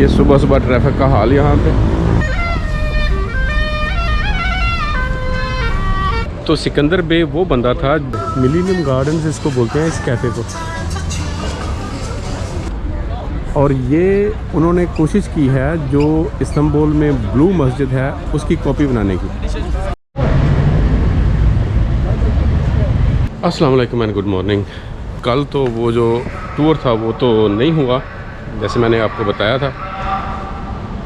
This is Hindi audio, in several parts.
ये सुबह सुबह ट्रैफिक का हाल यहाँ पे। तो सिकंदर बे वो बंदा था, मिलेनियम गार्डन्स इसको बोलते हैं, इस कैफ़े को। और ये उन्होंने कोशिश की है जो इस्तांबुल में ब्लू मस्जिद है उसकी कॉपी बनाने की। अस्सलाम वालेकुम एंड गुड मॉर्निंग। कल तो वो जो टूर था वो तो नहीं हुआ जैसे मैंने आपको बताया था।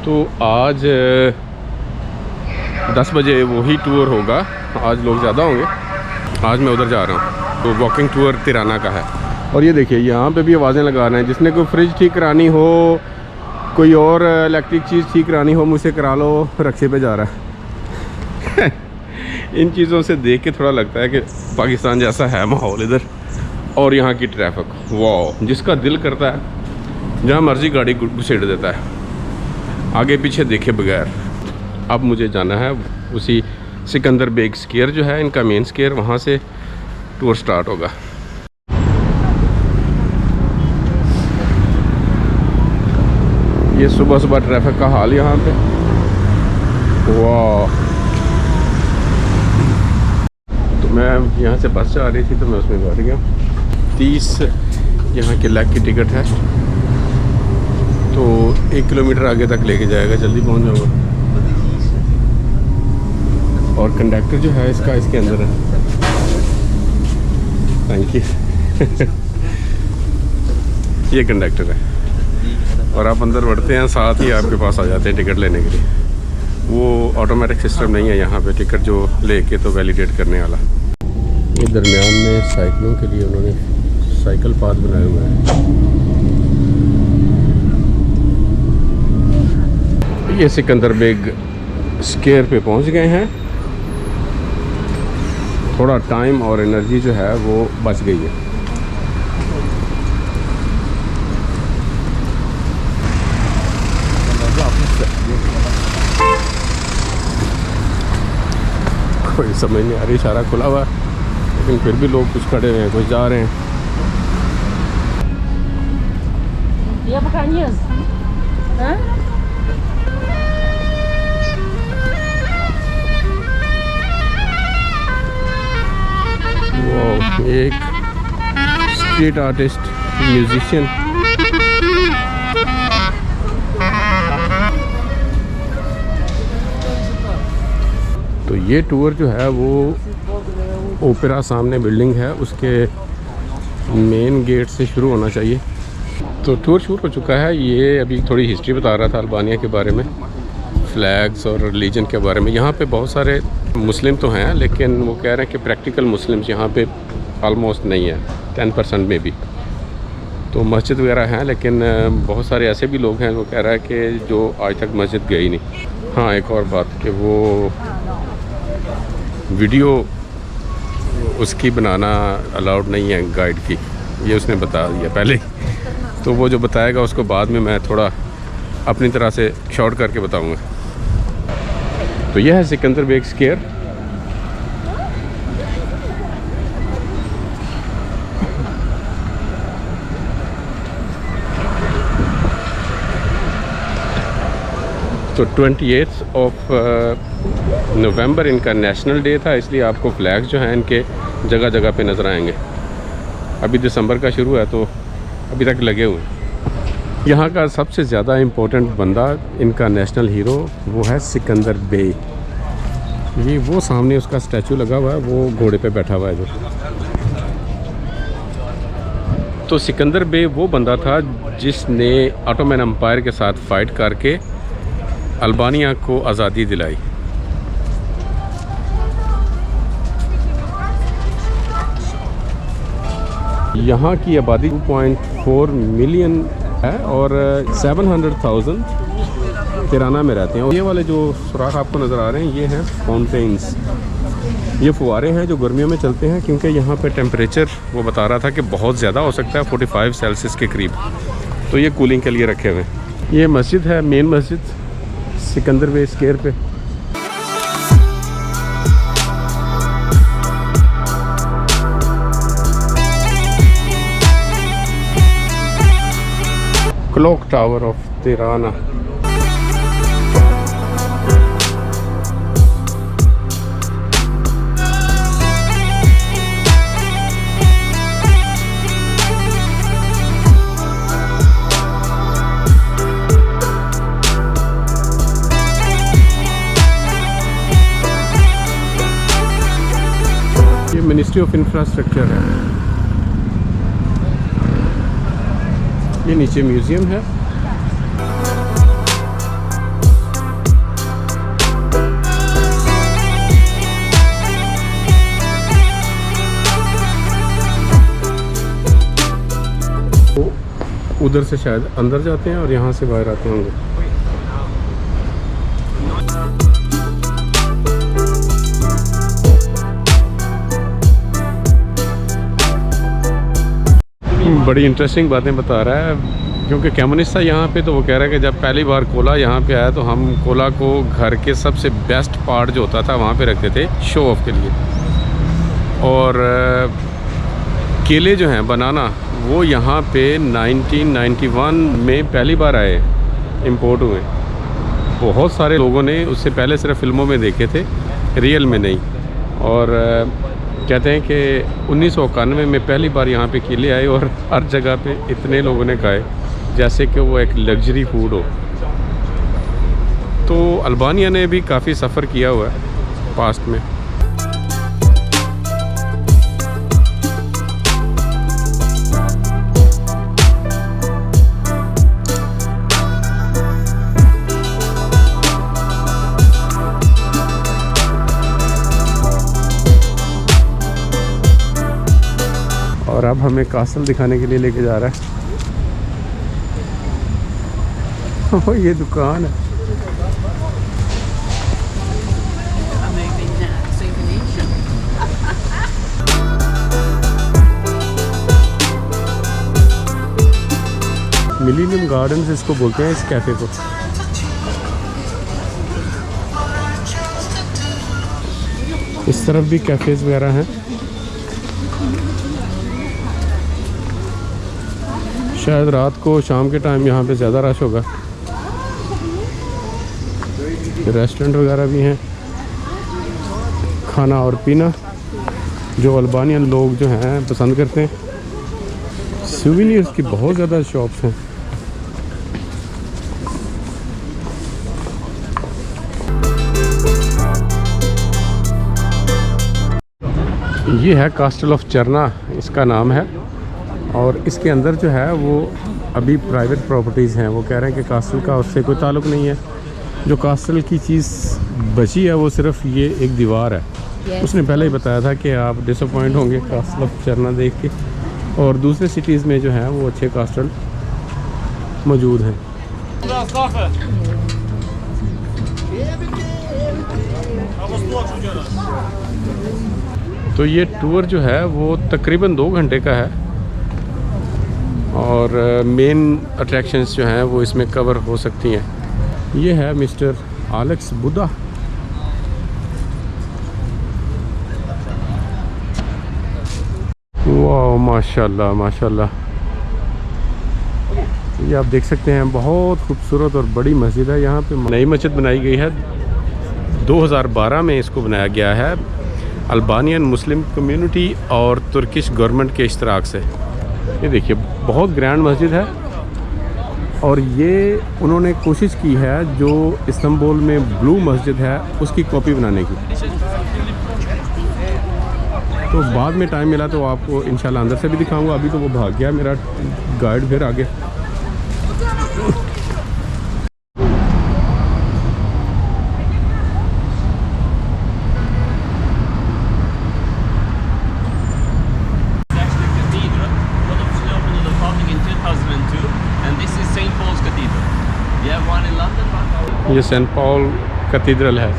तो आज 10 बजे वही टूर होगा। आज लोग ज़्यादा होंगे। आज मैं उधर जा रहा हूँ। तो वॉकिंग टूर तिराना का है। और ये देखिए यहाँ पे भी आवाज़ें लगा रहे हैं, जिसने कोई फ्रिज ठीक करानी हो, कोई और इलेक्ट्रिक चीज़ ठीक करानी हो, मुझसे करा लो, रक्शे पे जा रहा है। इन चीज़ों से देख के थोड़ा लगता है कि पाकिस्तान जैसा है माहौल इधर। और यहाँ की ट्रैफिक, वाह, जिसका दिल करता है जहाँ मर्ज़ी गाड़ी घुसेड़ देता है, आगे पीछे देखे बगैर। अब मुझे जाना है उसी सिकंदर बेग स्क्वायर जो है इनका मेन स्क्वायर, वहाँ से टूर स्टार्ट होगा। ये सुबह सुबह ट्रैफिक का हाल यहाँ पे, वाह। तो मैं यहाँ से बस जा रही थी तो मैं उसमें बैठ गया। 30 यहाँ के लेग की टिकट है, तो 1 किलोमीटर आगे तक लेके जाएगा, जल्दी पहुँच जाऊँगा। और कंडक्टर जो है इसका इसके अंदर है। Thank you. ये कंडक्टर है और आप अंदर बढ़ते हैं, साथ ही आपके पास आ जाते हैं टिकट लेने के लिए। वो ऑटोमेटिक सिस्टम नहीं है यहाँ पे टिकट जो लेके तो वैलिडेट करने वाला। ये दरमियान में साइकिलों के लिए उन्होंने साइकिल पाथ बनाए हुए हैं। ये सिकंदर बेग स्क्वायर पे पहुँच गए हैं। थोड़ा टाइम और एनर्जी जो है वो बच गई है। कोई समझ नहीं आ रही, सारा खुला हुआ है लेकिन फिर भी लोग कुछ खड़े हुए हैं, कुछ जा रहे हैं। Я пока не знаю. वो एक स्ट्रीट आर्टिस्ट, म्यूजिशियन। तो ये टूर जो है वो ओपेरा सामने बिल्डिंग है उसके मेन गेट से शुरू होना चाहिए। तो टूर शुरू हो चुका है। ये अभी थोड़ी हिस्ट्री बता रहा था अल्बानिया के बारे में, फ्लैग्स और रिलीजन के बारे में। यहाँ पे बहुत सारे मुस्लिम तो हैं लेकिन वो कह रहे हैं कि प्रैक्टिकल मुस्लिम्स यहाँ पे ऑलमोस्ट नहीं है, 10% में भी। तो मस्जिद वगैरह हैं लेकिन बहुत सारे ऐसे भी लोग हैं वो कह रहा है कि जो आज तक मस्जिद गए ही नहीं। हाँ, एक और बात कि वो वीडियो उसकी बनाना अलाउड नहीं है गाइड की, ये उसने बता दिया पहले। तो वो जो बताएगा उसको बाद में मैं थोड़ा अपनी तरह से शॉर्ट करके बताऊंगा। तो यह है सिकंदर बेग स्क्वायर। तो 28 नवंबर इनका नेशनल डे था, इसलिए आपको फ्लैग्स जो हैं इनके जगह जगह पे नज़र आएंगे। अभी दिसंबर का शुरू है तो अभी तक लगे हुए हैं। यहाँ का सबसे ज़्यादा इम्पोर्टेंट बंदा, इनका नेशनल हीरो, वो है सिकंदर बे। ये वो सामने उसका स्टैचू लगा हुआ है, वो घोड़े पे बैठा हुआ है जो। तो सिकंदर बे वो बंदा था जिसने ऑटोमन एम्पायर के साथ फ़ाइट करके अल्बानिया को आज़ादी दिलाई। यहाँ की आबादी 2.4 मिलियन है और 700,000 तिराना में रहते हैं। और ये वाले जो सुराख आपको नज़र आ रहे हैं ये हैं फाउंटेन्स। ये फुहारे हैं जो गर्मियों में चलते हैं क्योंकि यहाँ पे टेम्परेचर वो बता रहा था कि बहुत ज़्यादा हो सकता है, 45 सेल्सियस के करीब। तो ये कूलिंग के लिए रखे हुए हैं। ये मस्जिद है, मेन मस्जिद सिकंदर बेग स्क्वायर पे। Clock tower of Tirana. ये मिनिस्ट्री ऑफ इंफ्रास्ट्रक्चर है। ये नीचे म्यूजियम है। तो उधर से शायद अंदर जाते हैं और यहाँ से बाहर आते होंगे। बड़ी इंटरेस्टिंग बातें बता रहा है, क्योंकि कम्युनिस्ट था यहाँ पे, तो वो कह रहा है कि जब पहली बार कोला यहाँ पे आया तो हम कोला को घर के सबसे बेस्ट पार्ट जो होता था वहाँ पे रखते थे शो ऑफ के लिए। और केले जो हैं बनाना, वो यहाँ पे 1991 में पहली बार आए, इंपोर्ट हुए। बहुत सारे लोगों ने उससे पहले सिर्फ फिल्मों में देखे थे, रियल में नहीं। और कहते हैं कि 1991 में पहली बार यहाँ पे केले आए और हर जगह पे इतने लोगों ने खाए जैसे कि वो एक लग्जरी फूड हो। तो अल्बानिया ने भी काफ़ी सफ़र किया हुआ है पास्ट में। और अब हमें कासल दिखाने के लिए लेके जा रहा है। वो ये दुकान है। मिलेनियम गार्डन्स इसको बोलते हैं, इस कैफे को। इस तरफ भी कैफेज वगैरह हैं। शायद रात को शाम के टाइम यहाँ पे ज़्यादा रश होगा। रेस्टोरेंट वगैरह भी हैं, खाना और पीना जो अल्बानियन लोग जो हैं पसंद करते हैं। सूवेनियर्स की बहुत ज़्यादा शॉप्स हैं। ये है कास्टल ऑफ चरना, इसका नाम है। और इसके अंदर जो है वो अभी प्राइवेट प्रॉपर्टीज़ हैं। वो कह रहे हैं कि कास्टल का उससे कोई ताल्लुक़ नहीं है। जो कास्टल की चीज़ बची है वो सिर्फ ये एक दीवार है। उसने पहले ही बताया था कि आप डिसअपॉइंट होंगे कास्टल ऑफ चरना देख के। और दूसरे सिटीज़ में जो है वो अच्छे कास्टल मौजूद हैं। तो ये टूर जो है वो तकरीबन 2 घंटे का है और मेन अट्रैक्शंस जो हैं वो इसमें कवर हो सकती हैं। ये है मिस्टर एलेक्स बुदा। वाह, माशाल्लाह माशाल्लाह। ये आप देख सकते हैं, बहुत खूबसूरत और बड़ी मस्जिद है। यहाँ पे नई मस्जिद बनाई गई है, 2012 में इसको बनाया गया है अल्बानियन मुस्लिम कम्युनिटी और तुर्किश गवर्नमेंट के इश्तराक से। ये देखिए, बहुत ग्रैंड मस्जिद है। और ये उन्होंने कोशिश की है जो इस्तांबुल में ब्लू मस्जिद है उसकी कॉपी बनाने की। तो बाद में टाइम मिला तो आपको इंशाल्लाह अंदर से भी दिखाऊंगा। अभी तो वो भाग गया मेरा गाइड फिर आगे। ये सेंट पॉल कैथेड्रल है।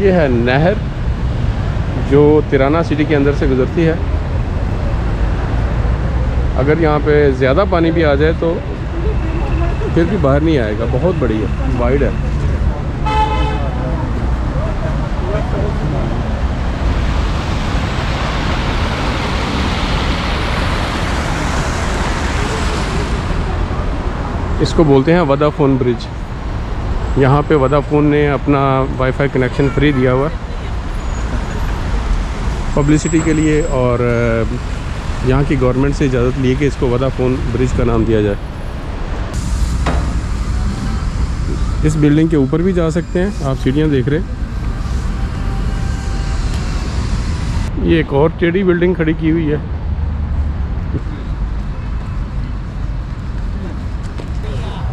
ये है नहर जो तिराना सिटी के अंदर से गुज़रती है। अगर यहाँ पे ज़्यादा पानी भी आ जाए तो फिर भी बाहर नहीं आएगा, बहुत बड़ी है, वाइड है। इसको बोलते हैं वोडाफोन ब्रिज। यहाँ पे वोडाफोन ने अपना वाईफाई कनेक्शन फ्री दिया हुआ पब्लिसिटी के लिए, और यहाँ की गवर्नमेंट से इजाज़त लिए कि इसको वोडाफोन ब्रिज का नाम दिया जाए। इस बिल्डिंग के ऊपर भी जा सकते हैं, आप सीढ़ियाँ देख रहे हैं। ये एक और टेढ़ी बिल्डिंग खड़ी की हुई है।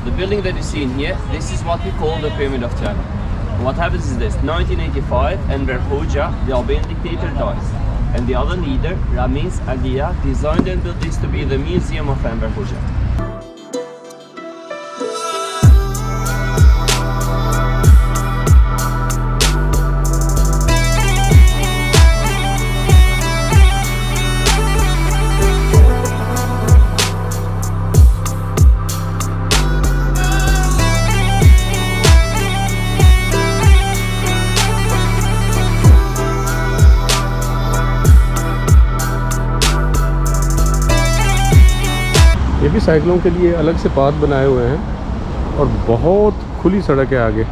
The building that you see in here, this is what we call the Pyramid of Terror. What happens is this: 1985, Enver Hoxha, the Albanian dictator, dies, and the other leader, Ramiz Alia, designed and built this to be the museum of Enver Hoxha. ये भी साइकिलों के लिए अलग से पाथ बनाए हुए हैं और बहुत खुली सड़क है आगे।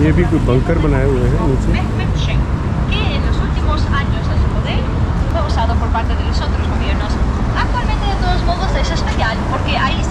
ये भी कोई बंकर बनाए हुए हैं नीचे। que en los últimos años de su poder fue usado por parte de los otros gobiernos. Actualmente, de todos modos, es especial porque ahí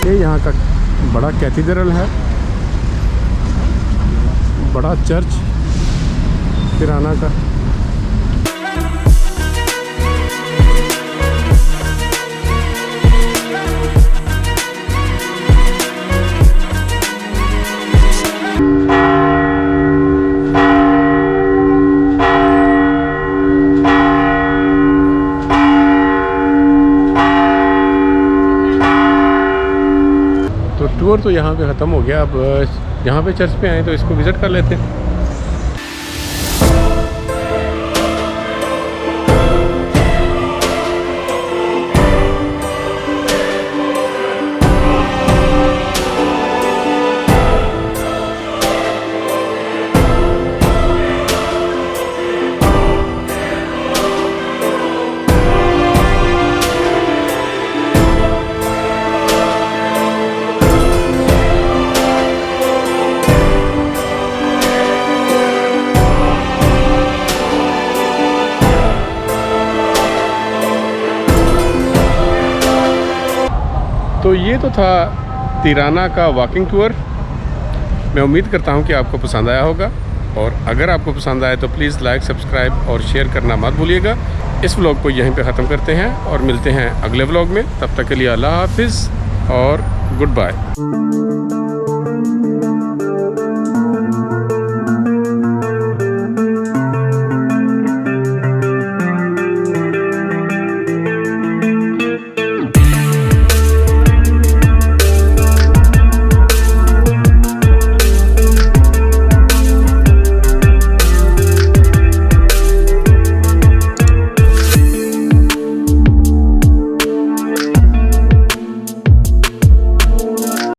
ये यहाँ का बड़ा कैथीड्रल है, बड़ा चर्च तिराना का। तो टूर तो यहाँ पे ख़त्म हो गया। अब यहाँ पे चर्च पे आए तो इसको विज़िट कर लेते हैं। तो ये तो था तिराना का वॉकिंग टूर। मैं उम्मीद करता हूँ कि आपको पसंद आया होगा, और अगर आपको पसंद आए तो प्लीज़ लाइक, सब्सक्राइब और शेयर करना मत भूलिएगा। इस व्लॉग को यहीं पे ख़त्म करते हैं और मिलते हैं अगले व्लॉग में। तब तक के लिए अल्लाह हाफिज़ और गुड बाय।